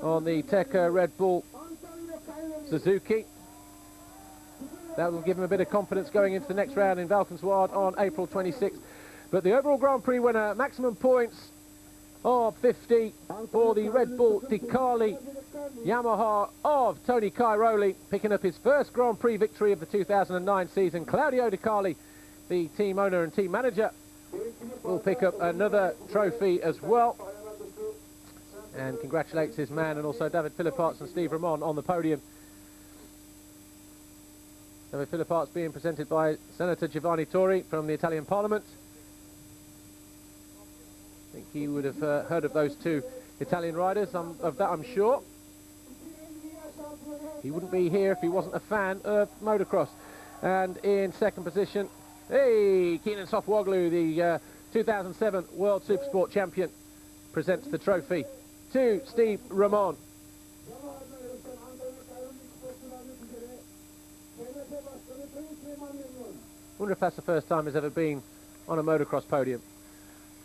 On the Teka Red Bull Suzuki. That will give him a bit of confidence going into the next round in Valkenswaard on April 26th. But the overall Grand Prix winner, maximum points of 50 for the Red Bull Decali Yamaha of Tony Cairoli, picking up his first Grand Prix victory of the 2009 season. Claudio Decali, the team owner and team manager, will pick up another trophy as well, and congratulates his man, and also David Philipparts and Steve Ramon on the podium. David Philipparts being presented by Senator Giovanni Torri from the Italian Parliament. I think he would have heard of those two Italian riders, of that I'm sure. He wouldn't be here if he wasn't a fan of motocross. And in second position, hey, Kenan Sofwoglu, the 2007 World Supersport champion, presents the trophy to Steve Ramon. Wonder if that's the first time he's ever been on a motocross podium.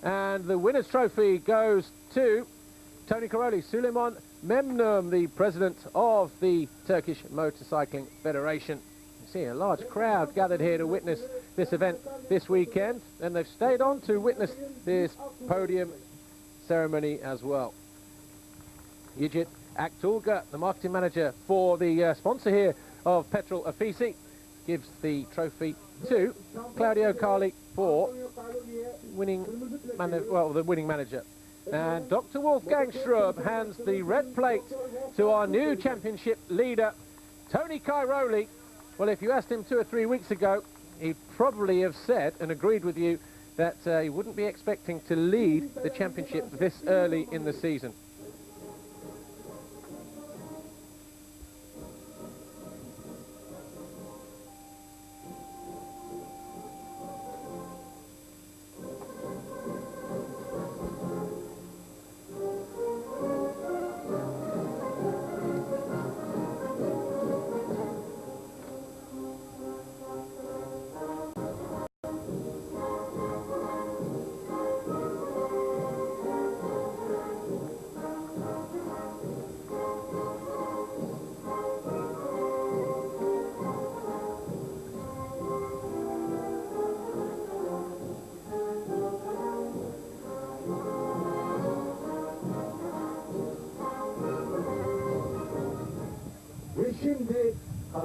And the winner's trophy goes to Tony Cairoli, Suleiman Memnun, the president of the Turkish Motorcycling Federation. You see a large crowd gathered here to witness this event this weekend, and they've stayed on to witness this podium ceremony as well. Yigit Aktulga, the marketing manager for the sponsor here of Petrol Afisi, gives the trophy to Claudio Carli for the winning manager. And Dr. Wolfgang Strub hands the red plate to our new championship leader, Tony Cairoli. Well, if you asked him 2 or 3 weeks ago, he'd probably have said and agreed with you that he wouldn't be expecting to lead the championship this early in the season.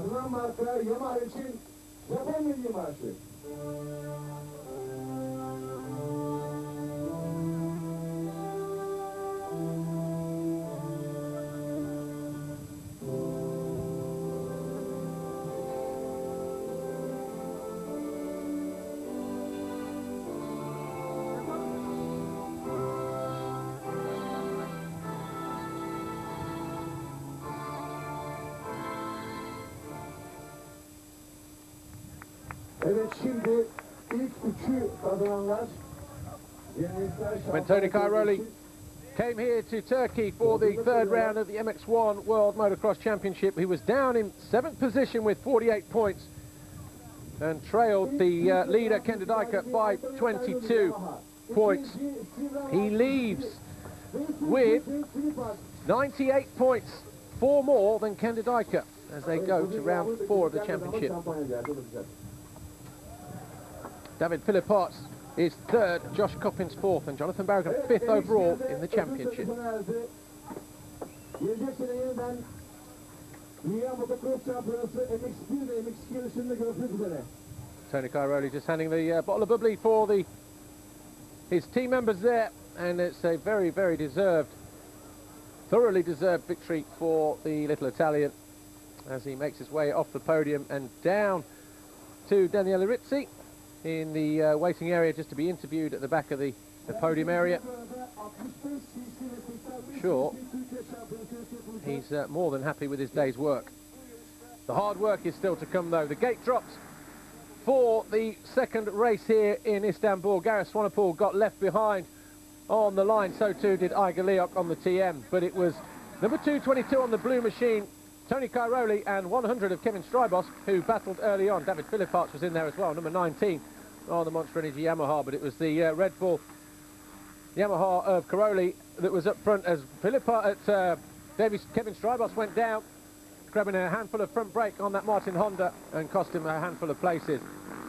Kazanan marka Yamaha için Japon milli marşı. Evet, şimdi ilk üçü kazananlar. When Tony Cairoli came here to Turkey for the third round of the MX1 World Motocross Championship, he was down in 7th position with 48 points and trailed the leader Kendadika by 22 points. He leaves with 98 points, 4 more than Kendadika as they go to round 4 of the championship. David Philipparts is 3rd, Josh Coppins 4th, and Jonathan Barragan 5th overall in the championship. Tony Cairoli just handing the bottle of bubbly for his team members there, and it's a very, very deserved, thoroughly deserved victory for the little Italian as he makes his way off the podium and down to Daniele Rizzi in the waiting area just to be interviewed at the back of the podium area. Sure, he's more than happy with his day's work. The hard work is still to come though. The gate dropped for the second race here in Istanbul. Gareth Swanepoel got left behind on the line, so too did Igor Leok on the TM, but it was number 222 on the blue machine, Tony Cairoli, and 100 of Kevin Strybos who battled early on. David Philipparts was in there as well, number 19 on the Monster Energy Yamaha, but it was the Red Bull Yamaha of Cairoli that was up front as Kevin Strybos went down, grabbing a handful of front brake on that Martin Honda and cost him a handful of places.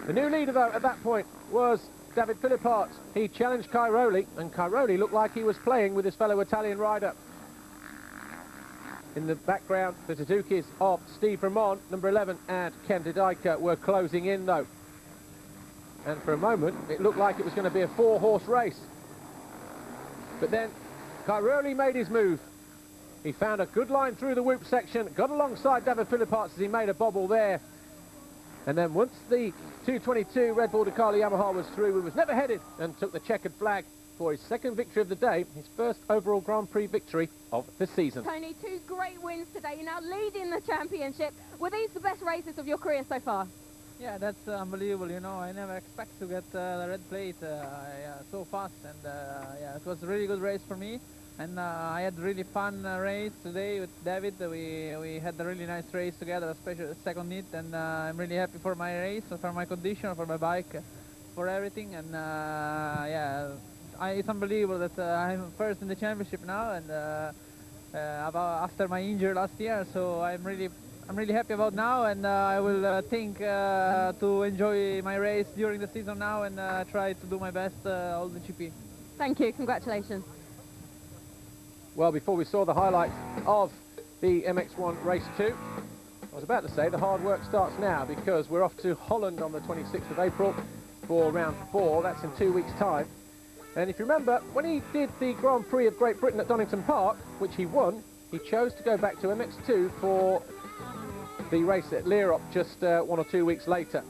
The new leader though at that point was David Philipparts. He challenged Cairoli, and Cairoli looked like he was playing with his fellow Italian rider. In the background, the Suzukis of Steve Ramon, number 11, and Kendadika were closing in though. And for a moment, it looked like it was going to be a 4-horse race. But then Cairoli made his move. He found a good line through the whoop section, got alongside David Philipparts as he made a bobble there. And then once the 222 Red Bull Ducati Yamaha was through, he was never headed and took the checkered flag for his second victory of the day, his first overall Grand Prix victory of the season. Tony, 2 great wins today. You're now leading the championship. Were these the best races of your career so far? Yeah, that's unbelievable, you know. I never expect to get the red plate so fast, and yeah, it was a really good race for me. And I had a really fun race today with David. We had a really nice race together, especially the second hit, and I'm really happy for my race, for my condition, for my bike, for everything. And yeah, it's unbelievable that I'm first in the championship now, and after my injury last year, so I'm really happy about now, and I will think to enjoy my race during the season now and try to do my best all the GP. Thank you, congratulations. Well, before we saw the highlights of the MX1RACE2, I was about to say the hard work starts now, because we're off to Holland on the 26th of April for round 4. That's in 2 weeks' time. And if you remember, when he did the Grand Prix of Great Britain at Donington Park, which he won, he chose to go back to MX2 for the race at Lierop just 1 or 2 weeks later.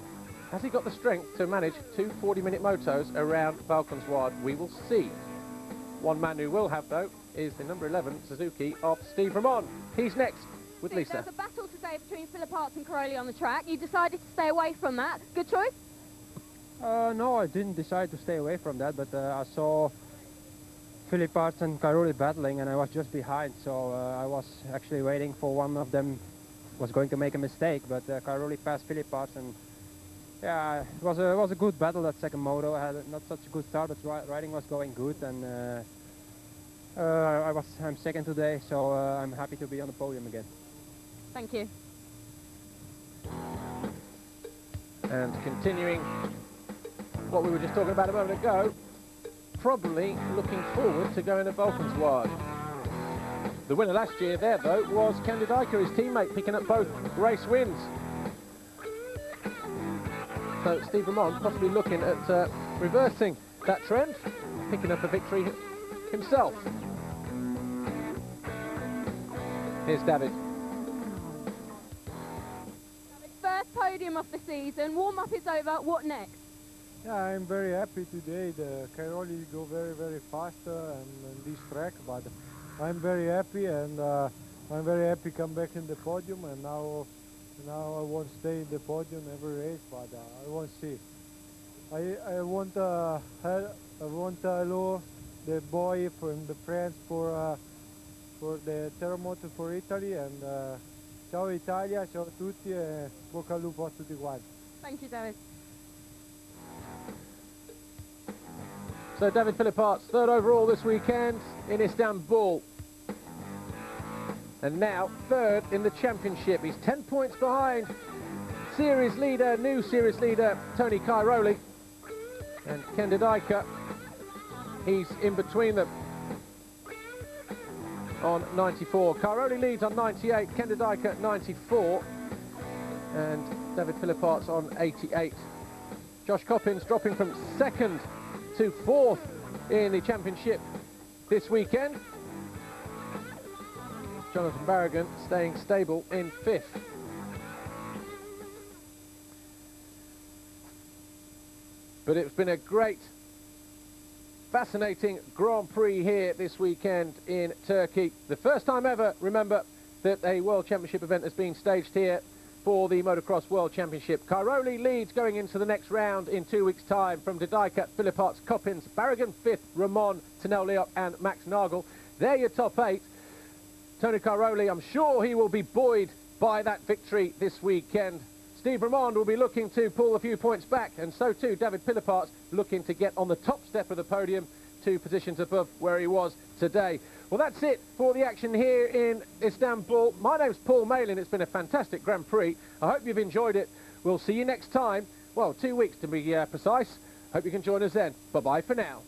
Has he got the strength to manage 2 40-minute motos around Valkenswaard? We will see. One man who will have, though, is the number 11 Suzuki of Steve Ramon. He's next with Lisa. There's a battle today between Philipparts and Cairoli on the track. You decided to stay away from that. Good choice? No, I didn't decide to stay away from that, but I saw Philipparts and Cairoli battling, and I was just behind, so I was actually waiting for one of them was going to make a mistake, but Cairoli passed Philipparts, and yeah, it was a good battle, that second moto. I had not such a good start, but riding was going good, and I'm second today, so I'm happy to be on the podium again. Thank you. And continuing what we were just talking about a moment ago, probably looking forward to going to Valkenswaard. The winner last year there, though, was Candidaica, his teammate, picking up both race wins. So Steve Ramon possibly looking at reversing that trend, picking up a victory himself. Here's David. First podium of the season, warm-up is over, what next? Yeah, I'm very happy today. The Cairoli go very, very fast on this track, but I'm very happy, and I'm very happy to come back in the podium, and now I won't stay in the podium every race, but I won't see. I want hello the boy from the France for the terremoto for Italy, and ciao Italia, ciao a tutti e bocca al lupo a tutti quanti. Thank you, David. So David Philippart's third overall this weekend in Istanbul. And now third in the championship. He's 10 points behind series leader, new series leader, Tony Cairoli. And Candidaica, he's in between them on 94. Cairoli leads on 98, Candidaica 94, and David Philippart's on 88. Josh Coppins dropping from second to fourth in the championship this weekend. Jonathan Barragan staying stable in fifth. But it's been a great, fascinating Grand Prix here this weekend in Turkey. The first time ever, remember, that a World Championship event has been staged here for the Motocross World Championship. Cairoli leads going into the next round in 2 weeks' time from Didaica, Philippart's, Coppins, Barragan fifth, Ramon, Tanel Leop and Max Nagel. They're your top eight. Tony Cairoli, I'm sure he will be buoyed by that victory this weekend. Steve Ramon will be looking to pull a few points back, and so too David Philippart's looking to get on the top step of the podium, 2 positions above where he was today. Well, that's it for the action here in Istanbul. My name's Paul Malin. It's been a fantastic Grand Prix. I hope you've enjoyed it. We'll see you next time. Well, 2 weeks to be precise. Hope you can join us then. Bye-bye for now.